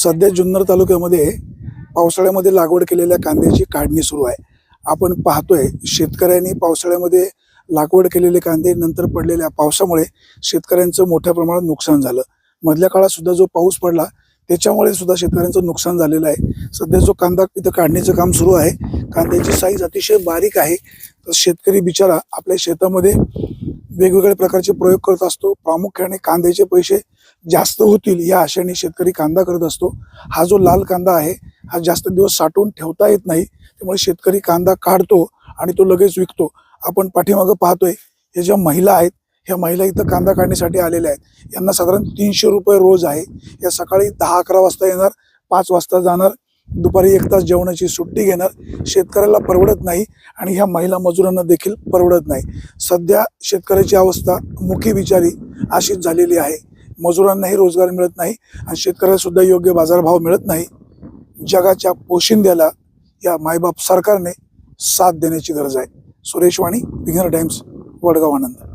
सध्या जुन्नर तालुक्यामध्ये पावसाळ्यामध्ये लागवड केलेल्या कांद्याची काढणी सुरू आहे. आपण पाहतोय शेतकऱ्यांनी पावसाळ्यामध्ये लागवड केलेले कांदे नंतर पडलेल्या पावसामुळे शेतकऱ्यांचं मोठ्या प्रमाणात नुकसान झालं. मधल्या काळात सुद्धा जो पाऊस पडला त्याच्यामुळे सुद्धा शेतकऱ्यांचं नुकसान झालेलं आहे. सध्या जो कांदा इथं काढणीचं काम सुरू आहे, कांद्याची साईज अतिशय बारीक आहे. तर शेतकरी बिचारा आपल्या शेतामध्ये वेगवेगळ्या प्रकारचे प्रयोग करत असतो. प्रामुख्याने कांद्याचे पैसे जास्त होतील या आशेने शेतकरी कांदा करत असतो. हा जो लाल कांदा आहे हा जास्त दिवस साठवून ठेवता येत नाही, त्यामुळे शेतकरी कांदा काढतो आणि तो लगेच विकतो. आपण पाठीमागं पाहतोय हे ज्या महिला आहेत, ह्या महिला इथं कांदा काढण्यासाठी आलेल्या आहेत. यांना साधारण 300 रुपये रोज आहे. या सकाळी 10-11 वाजता येणार, 5 वाजता जाणार, दुपारी 1 तास जेवणाची सुट्टी घेणार. शेतकऱ्याला परवडत नाही आणि ह्या महिला मजुरांना देखील परवडत नाही. सध्या शेतकऱ्याची अवस्था मुखी बिचारी अशीच झालेली आहे. मजुरांनाही रोजगार मिळत नाही आणि शेतकऱ्याला सुद्धा योग्य बाजारभाव मिळत नाही. जगाच्या पोशिंद्याला या मायबाप सरकारने साथ देण्याची गरज आहे. सुरेश वाणी, विघ्नर टाइम्स, वडगाव, आनंद.